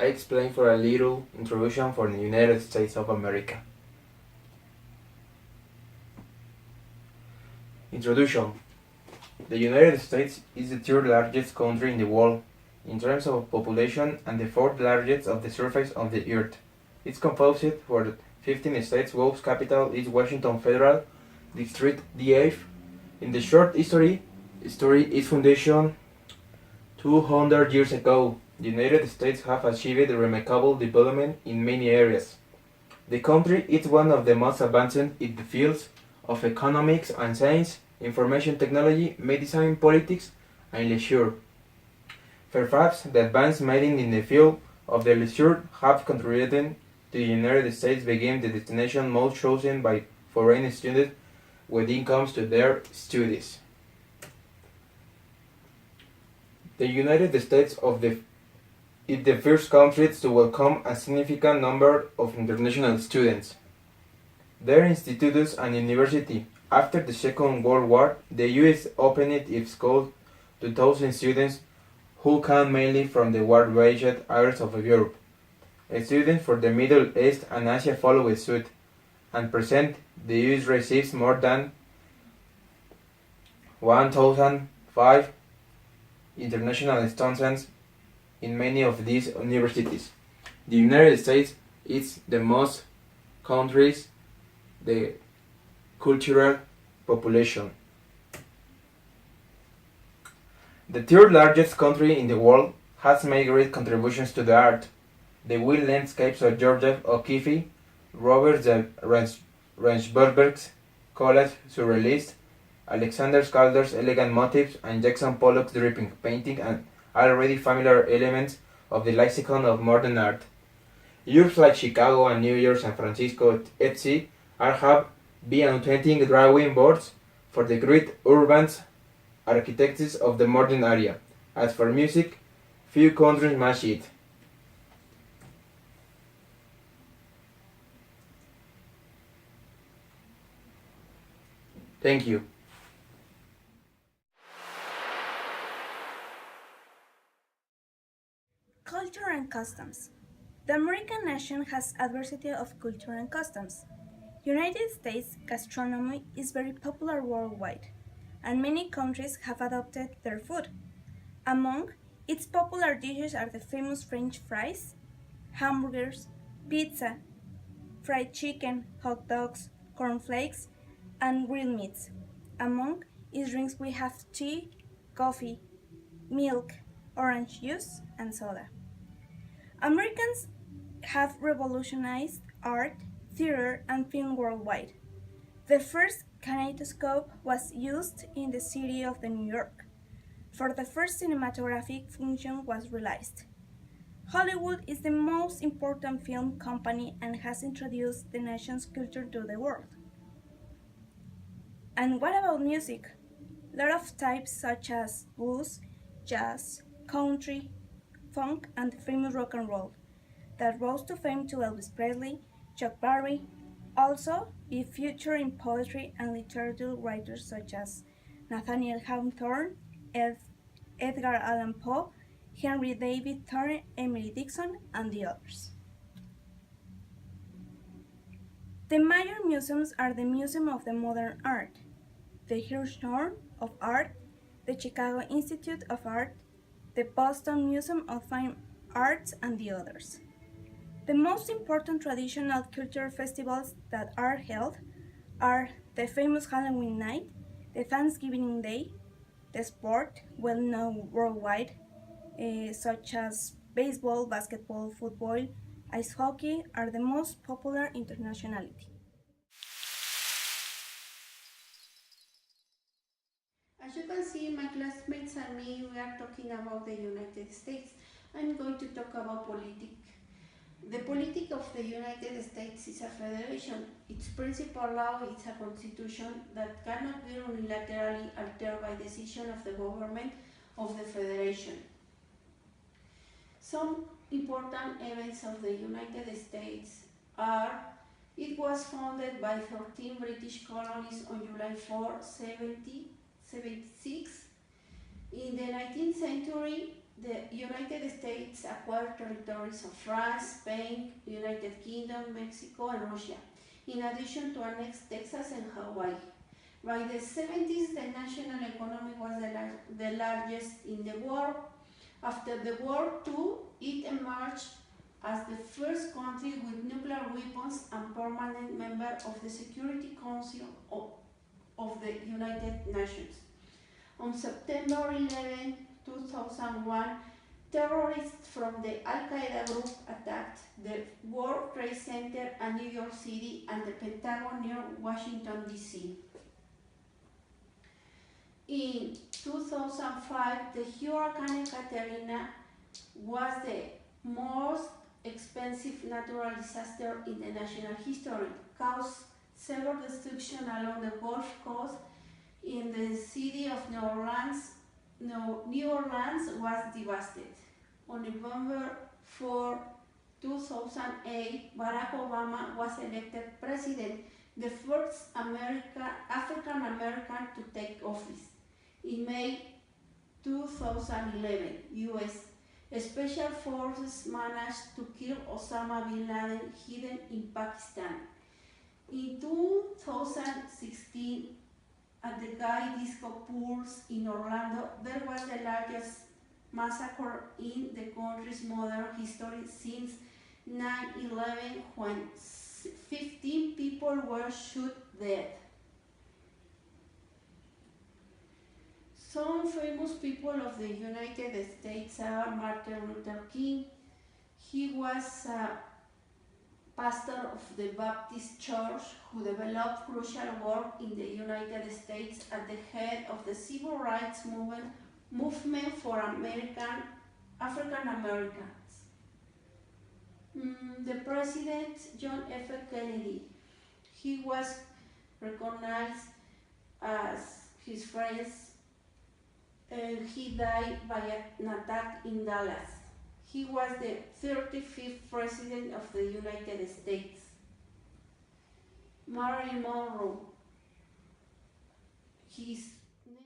I explain for a little introduction for the United States of America. Introduction. The United States is the third largest country in the world in terms of population and the fourth largest of the surface of the earth. It's composed for 15 states whose capital is Washington Federal District DF. In the short history its foundation 200 years ago. The United States have achieved remarkable development in many areas. The country is one of the most advanced in the fields of economics and science, information technology, medicine, politics, and leisure. Perhaps the advances made in the field of the leisure have contributed to the United States becoming the destination most chosen by foreign students with incomes to their studies. The United States is the first country to welcome a significant number of international students. Their institutes and university. After the Second World War, the U.S. opened its schools to thousands students who came mainly from the war-ravaged areas of Europe. Students from the Middle East and Asia followed suit, and present the U.S. receives more than 1,005 international students in many of these universities. The United States is the most countries the cultural population. The third largest country in the world has made great contributions to the art. The wild landscapes of Georgia O'Keeffe, Robert Rauschenberg's collage surrealist, Alexander Calder's elegant motifs, and Jackson Pollock's dripping painting are already familiar elements of the lexicon of modern art. Europe like Chicago and New York, San Francisco, etc. have been authentic drawing boards for the great urban architects of the modern area. As for music, few countries match it. Thank you. Culture and customs. The American nation has a diversity of culture and customs. United States gastronomy is very popular worldwide, and many countries have adopted their food. Among its popular dishes are the famous French fries, hamburgers, pizza, fried chicken, hot dogs, cornflakes, and grilled meats. Among its drinks we have tea, coffee, milk, orange juice, and soda. Americans have revolutionized art, theater, and film worldwide. The first kinetoscope was used in the city of New York, for the first cinematographic function was realized. Hollywood is the most important film company and has introduced the nation's culture to the world. And what about music? A lot of types such as blues, jazz, country, funk, and the famous rock and roll that rose to fame to Elvis Presley, Chuck Berry. Also, be featured in poetry and literature writers such as Nathaniel Hawthorne, Edgar Allan Poe, Henry David Thoreau, Emily Dickinson, and the others. The major museums are the Museum of the Modern Art, the Hirshhorn of Art, the Chicago Institute of Art, the Boston Museum of Fine Arts, and the others. The most important traditional cultural festivals that are held are the famous Halloween night, the Thanksgiving Day, the sport, well known worldwide, such as baseball, basketball, football, ice hockey, are the most popular internationality. As you can see, my classmates and me, we are talking about the United States. I'm going to talk about politics. The politic of the United States is a federation. Its principal law is a constitution that cannot be unilaterally altered by decision of the government of the federation. Some important events of the United States are: it was founded by 13 British colonies on July 4, 1776. In the 19th century, the United States acquired territories of France, Spain, United Kingdom, Mexico, and Russia, in addition to annex Texas and Hawaii. By the 70s, the national economy was the largest in the world. After the war, too, it emerged as the first country with nuclear weapons and permanent member of the Security Council of the United Nations. On September 11, 2001, terrorists from the Al-Qaeda group attacked the World Trade Center and New York City and the Pentagon near Washington, D.C. In 2005, the Hurricane Katrina was the most expensive natural disaster in the national history, caused severe destruction along the Gulf Coast. In the city of New Orleans was devastated. On November 4, 2008, Barack Obama was elected president, the first African American to take office. In May 2011, U.S. Special Forces managed to kill Osama bin Laden hidden in Pakistan. In 2016, at the Gay Disco Pools in Orlando, there was the largest massacre in the country's modern history since 9/11, when 15 people were shot dead. Some famous people of the United States are Martin Luther King. He was a pastor of the Baptist Church who developed crucial work in the United States at the head of the civil rights movement for African Americans. The President John F. Kennedy, he was recognized as his friends. He died by an attack in Dallas. He was the 35th President of the United States. Marilyn Monroe, his